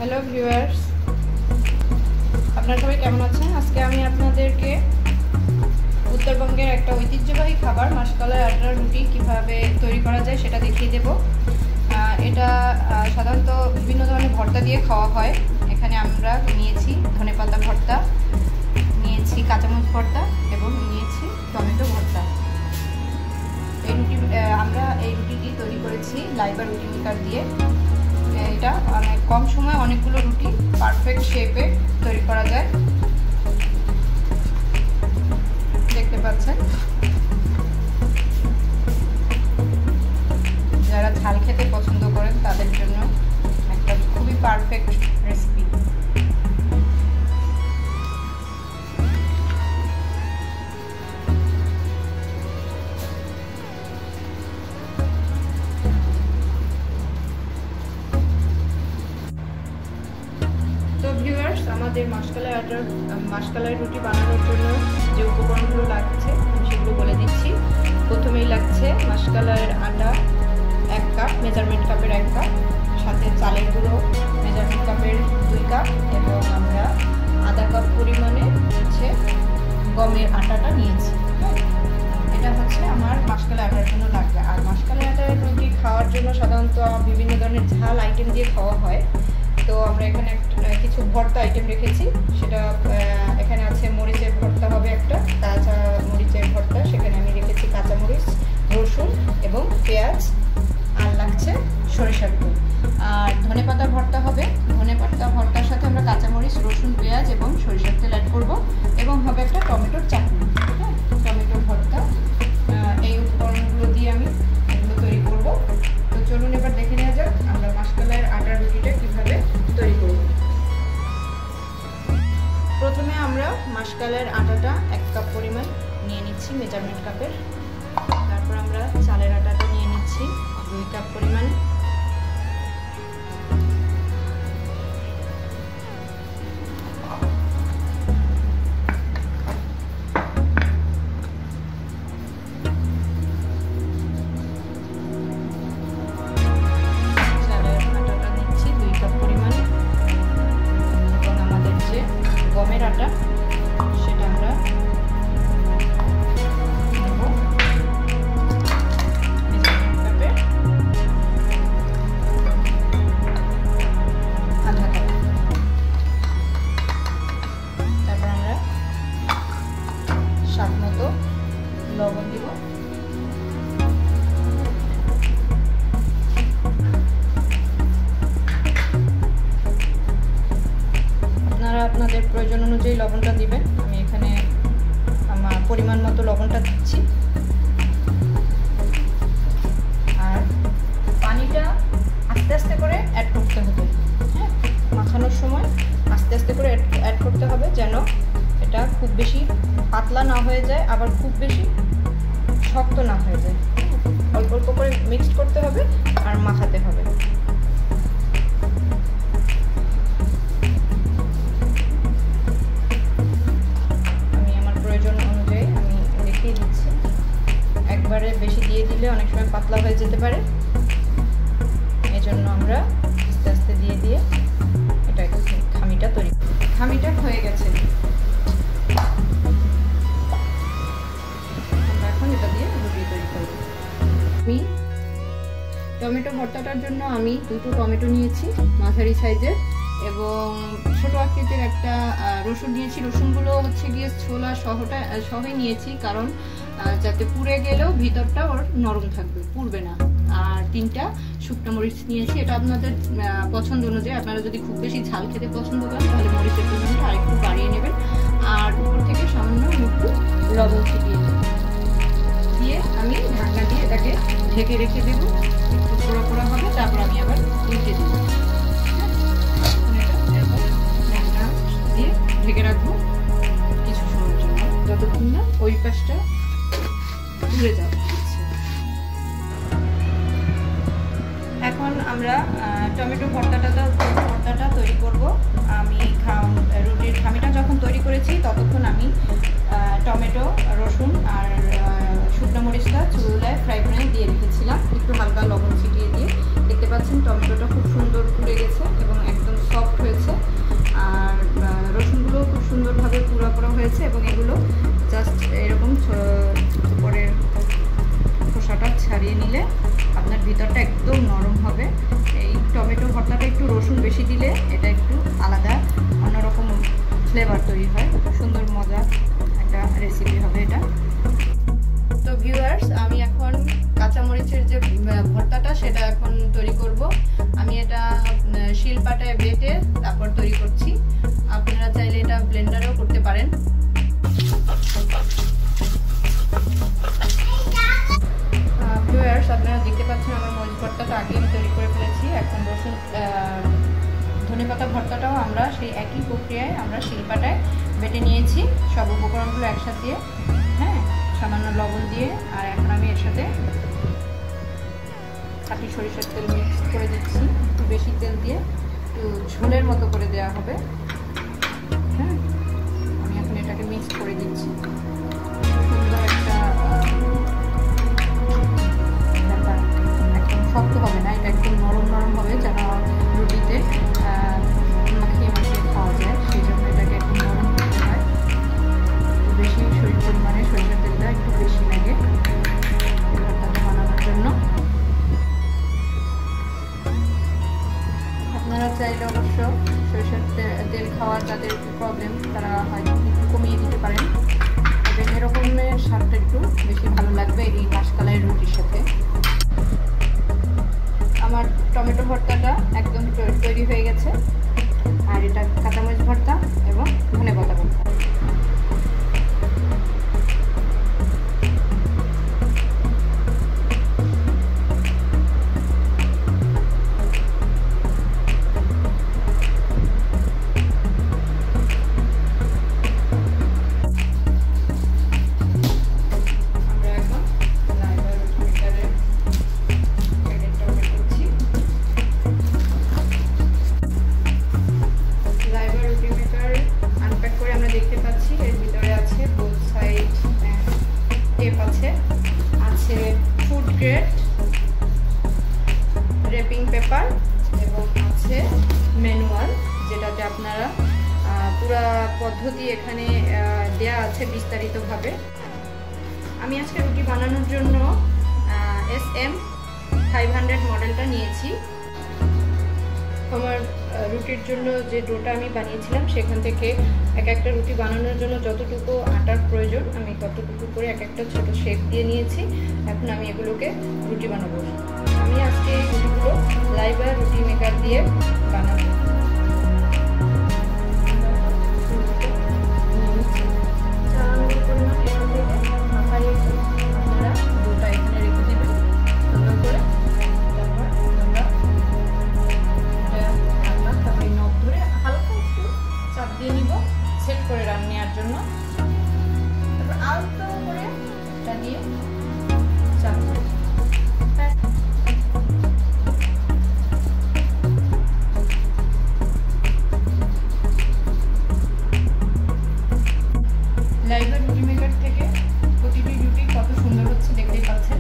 Hello viewers, আপনারা সবাই কেমন আছেন? আজকে আমি আপনাদেরকে উত্তরবঙ্গের একটা ঐতিহ্যবাহী খাবার মাসকলাই আটার রুটি কিভাবে তৈরি করা যায় সেটা দেখিয়ে দেব। এটা সাধারণত বিভিন্ন ধরনের ভর্তা দিয়ে খাওয়া হয়। এখানে আমরা নিয়েছি ধনেপাতা ভর্তা, নিয়েছি কাঁচামরিচ ভর্তা এবং নিয়েছি টমেটো ভর্তা। আমরা এই রুটিটি তৈরি করেছি লাইবা রুটি মেকার দিয়ে। এটা অনেক কম সময়ে অনেকগুলো রুটি পারফেক্ট শেপে তৈরি করা যায়। দেখতে পাচ্ছেন, যারা ঝাল খেতে পছন্দ করেন তাদের জন্য একটা খুবই পারফেক্ট রেসিপি। আমাদের মাসকলাই রুটি বানানোর জন্য যে উপকরণগুলো লাগছে আমি সেগুলো বলে দিচ্ছি। প্রথমেই লাগছে মাসকলাইয়ের আটা 1 কাপ, মেজারমেন্ট কাপের 1 কাপ, সাথে চালের গুঁড়ো মেজারমেন্ট কাপের 2 কাপ এবং আমরা আধা কাপ পরিমাণে গমের আটাটা নিয়েছি। এটা হচ্ছে আমার মাসকলাই আটার জন্য লাগবে। আর মাসকলাই আটার রুটি খাওয়ার জন্য সাধারণত বিভিন্ন ধরনের ঝাল আইটেম দিয়ে খাওয়া হয়। তো আমরা এখানে কিছু ভর্তা আইটেম রেখেছি। সেটা এখানে আছে মরিচের ভর্তা হবে, একটা কাঁচা মরিচের ভর্তা, সেখানে আমি রেখেছি কাঁচামরিচ, রসুন এবং পেঁয়াজ, আর লাগছে সরিষার তেল। আর ধনেপাতা ভর্তা হবে। ধনেপাতা ভর্তার সাথে আমরা কাঁচামরিচ, রসুন, পেঁয়াজ এবং সরিষার তেল অ্যাড করব এবং হবে একটা টমেটোর চাটনি। হ্যাঁ, টমেটোর ভর্তা। এই উপকরণগুলো দিয়ে আমি এগুলো তৈরি করব। তো চলুন এবার দেখে নেওয়া যাক আমরা মাসকলাইয়ের আটার রুটিটা কিভাবে তৈরি করব। প্রথমে আমরা মাসকলাইয়ের আটাটা 1 কাপ পরিমাণ নিয়ে নিচ্ছি মেজারমেন্ট কাপের। তারপর আমরা চালের আটাটা নিয়ে নিচ্ছি 2 কাপ পরিমাণ। গমের আটা সেটা আমরা নেব মেজারমেন্ট কাপে আধা কাপ। তারপর আমরা স্বাদ মতো লবণ দিব। আপনাদের প্রয়োজন অনুযায়ী লবণটা দিবেন। আমি এখানে আমার পরিমাণ মতো লবণটা দিচ্ছি। আর পানিটা আস্তে আস্তে করে অ্যাড করতে হবে। হ্যাঁ, মাখানোর সময় আস্তে আস্তে করে অ্যাড করতে হবে, যেন এটা খুব বেশি পাতলা না হয়ে যায়, আবার খুব বেশি শক্ত না হয়ে যায়। অল্প অল্প করে মিক্সড করতে হবে আর মাখাতে হবে। একবারে বেশি দিয়ে দিলে অনেক সময় পাতলা হয়ে যেতে পারে, এই জন্য আমরা আস্তে আস্তে দিয়ে দিয়ে এটা খামিটা তৈরি। খামিটা হয়ে গেছে, আমরা এখন এটা দিয়ে রুটি তৈরি করব। আমি টমেটো ভর্তাটার জন্য আমি 2টো টমেটো নিয়েছি মাঝারি সাইজের এবং ছোট আকৃতির একটা রসুন নিয়েছি। রসুনগুলো হচ্ছে গিয়ে ছোলা সহই নিয়েছি, কারণ যাতে পুড়ে গেলেও ভিতরটা ওর নরম থাকবে, পুড়বে না। আর 3টা শুকনো মরিচ নিয়েছি। এটা আপনাদের পছন্দ অনুযায়ী, আপনারা যদি খুব বেশি ঝাল খেতে পছন্দ করেন তাহলে মরিচের পরিমাণটা আরেকটু বাড়িয়ে নেবেন। আর উপর থেকে সামান্য একটু লবণ ছিটিয়ে দিয়ে আমি ঢাকনা দিয়ে এটাকে ঢেকে রেখে দেবো। একটু পোড়া পোড়া হবে, তারপর আমি আবার উল্টে দেবো। ঢাকনা দিয়ে ঢেকে রাখবো কিছু সময়ের জন্য, যতক্ষণ না ওই পাশটা পুড়ে যাবে। এখন আমরা টমেটো ভর্তাটা তৈরি করব। আমি রুটির খামিটা যখন তৈরি করেছি ততক্ষণ আমি টমেটো, রসুন আর শুকনো মরিচটা চুলায় ফ্রাই প্যানে দিয়ে রেখেছিলাম, একটু হালকা লবণ ছিটিয়ে দিয়ে। দেখতে পাচ্ছেন টমেটোটা খুব সুন্দর পুড়ে গেছে এবং একদম সফট একদম নরম হবে। এই টমেটো ভর্তাটা একটু রসুন বেশি দিলে এটা একটু আলাদা অন্যরকম ফ্লেভার তৈরি হয়, সুন্দর মজা একটা রেসিপি হবে এটা। তো ভিউয়ার্স, আমি এখন কাঁচামরিচের যে ভর্তাটা সেটা এখন তৈরি করব। আমি এটা শিলপাটায় বেটে তারপর তৈরি করছি। আপনারা চাইলে এটা ব্লেন্ডারেও করতে পারেন। ভিউয়ার্স, আপনারা দেখতে পাচ্ছেন আমার মরিচ ভর্তাটা আগে আমি তৈরি করে ফেলেছি। এখন রসুন ধনেপাতা ভর্তাটাও আমরা সেই একই প্রক্রিয়ায় আমরা শিলপাটায় বেটে নিয়েছি, সব উপকরণগুলো একসাথে দিয়ে, হ্যাঁ, সামান্য লবণ দিয়ে। আর এখন আমি এর সাথে খাঁটি সরিষার তেল মিক্স করে দিচ্ছি, একটু বেশি তেল দিয়ে, একটু ঝোলের মতো করে দেওয়া হবে। হ্যাঁ, আমি এখন এটাকে মিক্স করে দিচ্ছি। সুন্দর একটা ব্যাপার, একদম শক্ত হবে না, এটা একদম নরম নরম হবে, যেন রুটিতে মাখিয়ে মাখিয়ে খাওয়া যায়। সেই জন্য এটাকে একটু নরম করতে হয়। একটু বেশি পরিমাণে সরিষার তেলটা একটু বেশি লাগে ভর্তাটা বানানোর জন্য। আপনারা চাইলে অবশ্য সরিষার তেল খাওয়ার যাদের প্রবলেম তারা হয়তো একটু কমিয়ে দিতে পারেন, তবে এরকমের স্বাদটা একটু বেশি ভালো লাগবে এই মাসকালাইয়ের রুটির সাথে। আমার টমেটো ভর্তাটা একদম তৈরি হয়ে গেছে, আর এটা কাঁচামরিচ ভর্তা এবং ধনেপাতা ভর্তা। র্যাপিং পেপার এবং আছে ম্যানুয়াল, যেটাতে আপনারা পুরো পদ্ধতি এখানে দেয়া আছে বিস্তারিতভাবে। আমি আজকে রুটি বানানোর জন্য SM 500 মডেলটা নিয়েছি। আমার রুটির জন্য যে ডোটা আমি বানিয়েছিলাম সেখান থেকে এক একটা রুটি বানানোর জন্য যতটুকু আটার প্রয়োজন আমি ততটুকু করে এক একটা ছোট শেপ দিয়ে নিয়েছি। এখন আমি এগুলোকে রুটি বানাবো। আমি আজকে এই রুটিগুলো লাইবা রুটি মেকার দিয়ে বানাবো। আপনারা ডোটা এখানে রেখে দেবেন সুন্দর করে, তারপর নখ ধরে হালকা একটু চাপ দিয়ে নিব সেট করে নেওয়ার জন্য। তারপর আলতো করে এটা দিয়ে চাপ দেব। লাইবা রুটি মেকার থেকে প্রতিটি রুটি কত সুন্দর হচ্ছে দেখতেই পাচ্ছেন।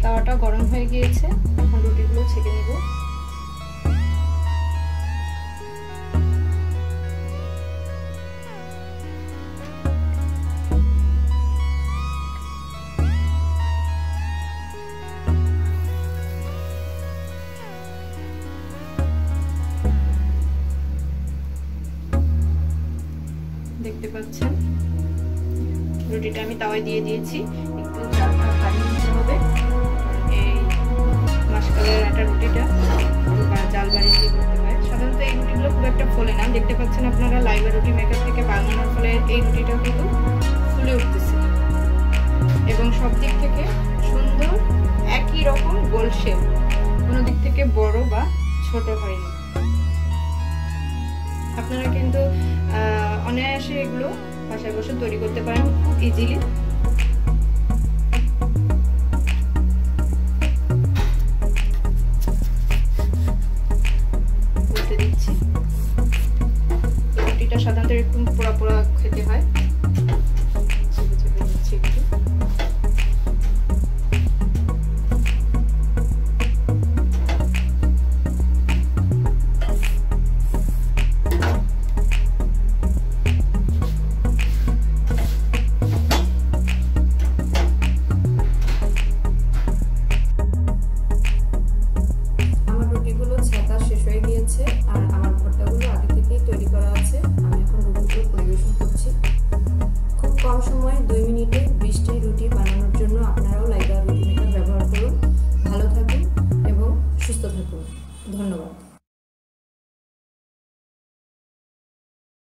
তাওয়াটা গরম হয়ে গিয়েছে, এখন রুটিগুলো ছেঁকে নিব। দেখতে পাচ্ছেন রুটিটা আমি তাওয়ায় দিয়ে দিয়েছি, একটু জালটা বাড়িয়ে দিতে হবে। এই মাসকালাইয়ের আটা রুটিটা জাল বাড়িয়ে দিয়ে করতে হয়। সাধারণত এই রুটিগুলো খুব একটা ফোলে না, দেখতে পাচ্ছেন আপনারা লাইবা রুটি মেকার থেকে বানানোর ফলে এই রুটিটা কিন্তু ফুলে উঠতেছে এবং সব দিক থেকে সুন্দর একই রকম গোল শেপ, কোনো দিক থেকে বড় বা ছোট হয়নি। আপনারা কিন্তু অনায়াসে এগুলো বাসায় বসে তৈরি করতে পারেন খুব ইজিলি।